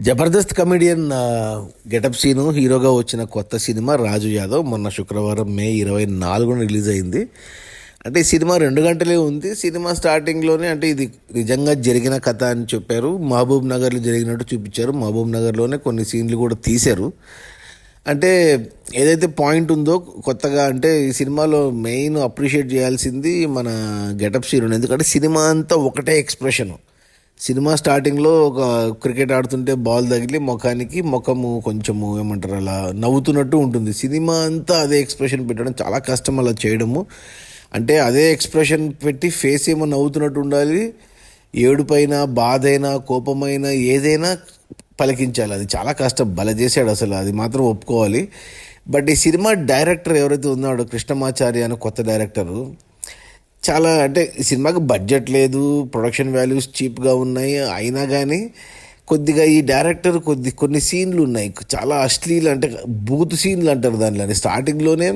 Jabardasth comedian getup scene హీరోగా వచ్చిన కొత్త సినిమా రాజు యాదవ్ మొన్న శుక్రవారం మే 24న రిలీజ్ అయింది. అంటే ఈ సినిమా 2 గంటలే ఉంది. సినిమా స్టార్టింగ్లోనే అంటే ఇది నిజంగా జరిగిన కథ అని చెప్పారు. మహబూబ్ నగర్లో జరిగినట్టు చూపించారు. మహబూబ్ నగర్లోనే కొన్ని సీన్లు కూడా తీశారు. అంటే ఏదైతే పాయింట్ ఉందో కొత్తగా అంటే ఈ సినిమాలో మెయిన్ అప్రిషియేట్ చేయాల్సింది మన గెటప్ సీను. ఎందుకంటే సినిమా అంతా ఒకటే ఎక్స్ప్రెషను. సినిమా స్టార్టింగ్లో ఒక క్రికెట్ ఆడుతుంటే బాల్ తగిలి ముఖము కొంచెము ఏమంటారు అలా నవ్వుతున్నట్టు ఉంటుంది. సినిమా అంతా అదే ఎక్స్ప్రెషన్ పెట్టడం చాలా కష్టం అలా చేయడము. అంటే అదే ఎక్స్ప్రెషన్ పెట్టి ఫేస్ ఏమో నవ్వుతున్నట్టు ఉండాలి. ఏడుపైనా బాధైనా కోపమైనా ఏదైనా పలికించాలి. అది చాలా కష్టం. భలే చేశాడు అసలు, అది మాత్రం ఒప్పుకోవాలి. బట్ ఈ సినిమా డైరెక్టర్ ఎవరైతే ఉన్నాడో కృష్ణమాచారి అని కొత్త డైరెక్టరు, చాలా అంటే ఈ సినిమాకి బడ్జెట్ లేదు, ప్రొడక్షన్ వాల్యూస్ చీప్గా ఉన్నాయి. అయినా కానీ కొద్దిగా ఈ డైరెక్టర్ కొన్ని సీన్లు ఉన్నాయి చాలా అశ్లీల, అంటే బూత్ సీన్లు అంటారు దానిలో. స్టార్టింగ్లోనే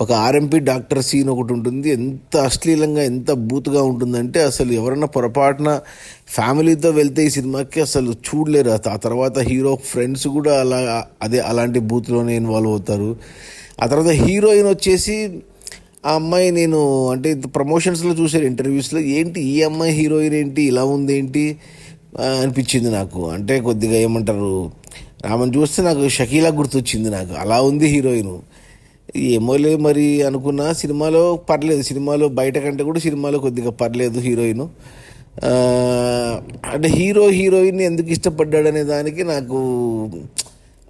ఒక ఆర్ఎంపీ డాక్టర్ సీన్ ఒకటి ఉంటుంది. ఎంత అశ్లీలంగా ఎంత బూత్గా ఉంటుందంటే అసలు ఎవరన్నా పొరపాటున ఫ్యామిలీతో వెళ్తే ఈ సినిమాకి అసలు చూడలేరు. ఆ తర్వాత హీరో ఫ్రెండ్స్ కూడా అలాంటి బూత్లోనే ఇన్వాల్వ్ అవుతారు. ఆ తర్వాత హీరోయిన్ వచ్చేసి ఆ అమ్మాయి నేను అంటే ప్రమోషన్స్లో చూసాను, ఇంటర్వ్యూస్లో, ఏంటి ఈ అమ్మాయి హీరోయిన్ ఏంటి ఇలా ఉంది ఏంటి అనిపించింది నాకు. అంటే కొద్దిగా ఏమంటారు, ఆమెను చూస్తే నాకు షకీలా గుర్తొచ్చింది. నాకు అలా ఉంది హీరోయిన్. ఏమోలే మరి అనుకున్నా. సినిమాలో పర్లేదు, సినిమాలో బయట కంటే కూడా సినిమాలో కొద్దిగా పర్లేదు హీరోయిన్. అంటే హీరోయిన్ని ఎందుకు ఇష్టపడ్డాడనే దానికి నాకు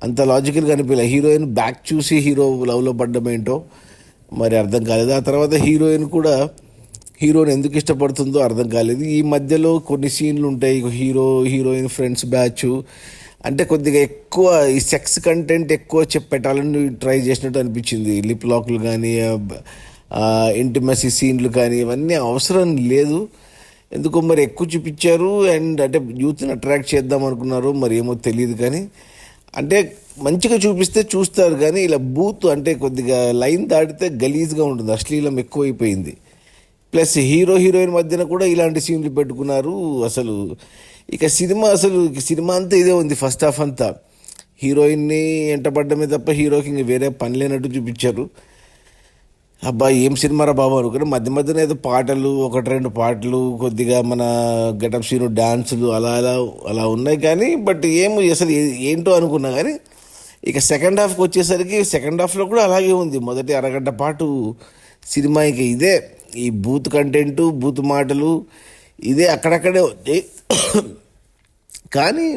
అంత లాజికల్గా అనిపించలేదు. హీరోయిన్ బ్యాక్ చూసి హీరో లవ్లో పడ్డం ఏంటో మరి అర్థం కాలేదు. ఆ తర్వాత హీరోని ఎందుకు ఇష్టపడుతుందో అర్థం కాలేదు. ఈ మధ్యలో కొన్ని సీన్లు ఉంటాయి, హీరోయిన్ ఫ్రెండ్స్ బ్యాచ్, అంటే కొద్దిగా ఎక్కువ ఈ సెక్స్ కంటెంట్ ఎక్కువ చెప్పెట్టాలని ట్రై చేసినట్టు అనిపించింది. లిప్ లాక్లు కానీ ఇంటిమసీ సీన్లు కానీ ఇవన్నీ అవసరం లేదు. ఎందుకో మరి ఎక్కువ చూపించారు. అండ్ అంటే యూత్ని అట్రాక్ట్ చేద్దాం అనుకున్నారు, మరి ఏమో తెలియదు. కానీ అంటే మంచిగా చూపిస్తే చూస్తారు, కానీ ఇలా బూత్ అంటే కొద్దిగా లైన్ దాటితే గలీజ్గా ఉంటుంది, అశ్లీలం ఎక్కువైపోయింది. ప్లస్ హీరోయిన్ మధ్యన కూడా ఇలాంటి సీన్లు పెట్టుకున్నారు. అసలు సినిమా అంతా ఇదే ఉంది. ఫస్ట్ హాఫ్ అంతా హీరోయిన్ని ఎంటపడ్డమే తప్ప హీరోకి ఇంక వేరే పని లేనట్టు చూపించారు. అబ్బా ఏం సినిమారా బాబు అనుకుని మధ్యన ఏదో పాటలు, 1-2 పాటలు, కొద్దిగా మన గెటప్ సీను డాన్సులు అలా ఉన్నాయి. కానీ బట్ అసలు ఏంటో అనుకున్నా. కానీ ఇక సెకండ్ హాఫ్కి వచ్చేసరికి సెకండ్ హాఫ్లో కూడా అలాగే ఉంది. మొదటి అరగంట పాటు సినిమా ఇక ఇదే, ఈ బూత్ కంటెంటు, బూత్ మాటలు ఇదే అక్కడక్కడే ఉంది. కానీ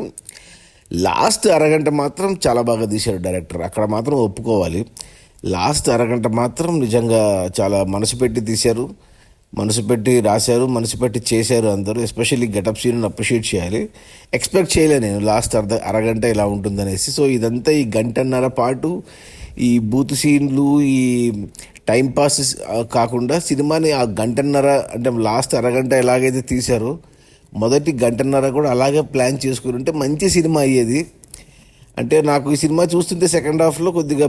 లాస్ట్ అరగంట మాత్రం చాలా బాగా తీశారు డైరెక్టర్. అక్కడ మాత్రం ఒప్పుకోవాలి. లాస్ట్ అరగంట మాత్రం నిజంగా చాలా మనసు పెట్టి తీశారు, మనసు పెట్టి రాశారు, మనసు పెట్టి చేశారు అందరూ. ఎస్పెషల్లీ గెటప్ సీన్ అప్రిషియేట్ చేయాలి. ఎక్స్పెక్ట్ చేయలేదు నేను లాస్ట్ అరగంట ఇలా ఉంటుందనేసి. సో ఇదంతా ఈ 1.5 పాటు ఈ బూత్ సీన్లు, ఈ టైంపాస్ కాకుండా సినిమాని ఆ 1.5 అంటే లాస్ట్ అరగంట ఎలాగైతే తీశారో మొదటి 1.5 కూడా అలాగే ప్లాన్ చేసుకుని ఉంటే మంచి సినిమా అయ్యేది. అంటే నాకు ఈ సినిమా చూస్తుంటే సెకండ్ హాఫ్లో కొద్దిగా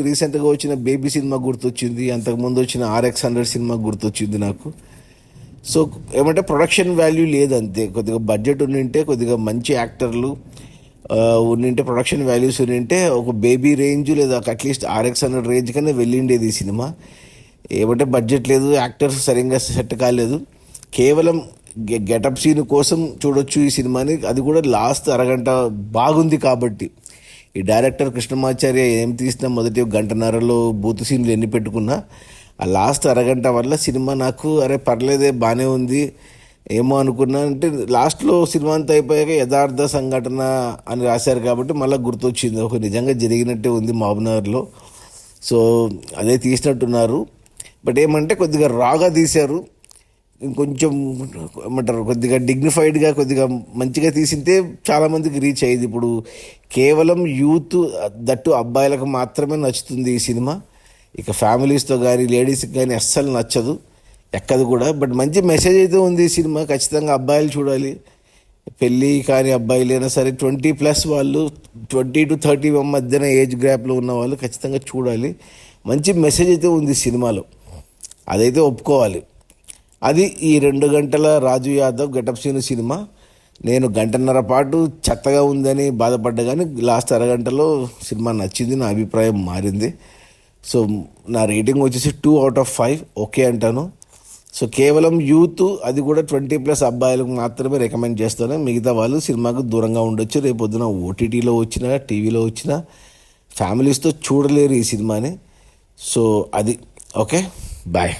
రీసెంట్గా వచ్చిన బేబీ సినిమా గుర్తొచ్చింది, అంతకుముందు వచ్చిన RX-100 సినిమా గుర్తొచ్చింది నాకు. సో ఏమంటే ప్రొడక్షన్ వాల్యూ లేదంతే. కొద్దిగా బడ్జెట్ ఉండింటే, కొద్దిగా మంచి యాక్టర్లు ఉండింటే, ప్రొడక్షన్ వాల్యూస్ ఉండింటే ఒక బేబీ రేంజ్ లేదా అట్లీస్ట్ RX-100 రేంజ్ కన్నా వెళ్ళిండేది ఈ సినిమా. ఏమంటే బడ్జెట్ లేదు, యాక్టర్స్ సరిగ్గా సెట్ కాలేదు. కేవలం గెటప్ సీన్ కోసం చూడొచ్చు ఈ సినిమాని, అది కూడా లాస్ట్ అరగంట బాగుంది కాబట్టి. ఈ డైరెక్టర్ కృష్ణమాచార్య ఏం తీసినా మొదటి 1.5లో బూత్ సీన్లు ఎన్ని పెట్టుకున్నా ఆ లాస్ట్ అరగంట వల్ల సినిమా నాకు పర్లేదే బాగానే ఉంది ఏమో అనుకున్నా. అంటే లాస్ట్లో సినిమా అంతా అయిపోయాక యథార్థ సంఘటన అని రాశారు కాబట్టి మళ్ళీ గుర్తొచ్చింది, ఒక నిజంగా జరిగినట్టే ఉంది మహబూబ్నగర్లో. సో అదే తీసినట్టున్నారు. బట్ ఏమంటే కొద్దిగా రాగా తీశారు, ఇంకొంచెం ఏమంటారు కొద్దిగా డిగ్నిఫైడ్గా, కొద్దిగా మంచిగా తీసింటే చాలామందికి రీచ్ అయ్యేది. ఇప్పుడు కేవలం యూత్, దట్టు అబ్బాయిలకు మాత్రమే నచ్చుతుంది ఈ సినిమా. ఇక ఫ్యామిలీస్తో కానీ లేడీస్కి కానీ అస్సలు నచ్చదు, ఎక్కదు కూడా. బట్ మంచి మెసేజ్ అయితే ఉంది ఈ సినిమా. ఖచ్చితంగా అబ్బాయిలు చూడాలి. పెళ్ళి కానీ అబ్బాయిలైనా సరే 20+ వాళ్ళు, 20 to 30 మధ్యన ఏజ్ గ్యాప్లో ఉన్న వాళ్ళు ఖచ్చితంగా చూడాలి. మంచి మెసేజ్ అయితే ఉంది సినిమాలో, అదైతే ఒప్పుకోవాలి. అది ఈ 2 గంటల రాజు యాదవ్ గెటప్ సీను సినిమా. నేను గంటన్నర పాటు చెత్తగా ఉందని బాధపడ్డా, కానీ లాస్ట్ అరగంటలో సినిమా నచ్చింది, నా అభిప్రాయం మారింది. సో నా రేటింగ్ వచ్చేసి 2/5 ఓకే అంటాను. సో కేవలం యూత్, అది కూడా 20+ అబ్బాయిలకు మాత్రమే రికమెండ్ చేస్తాను. మిగతా వాళ్ళు సినిమాకు దూరంగా ఉండొచ్చు. రేపు పొద్దున ఓటీటీలో వచ్చినా, టీవీలో వచ్చినా ఫ్యామిలీస్తో చూడలేరు ఈ సినిమాని. సో అది ఓకే, బాయ్.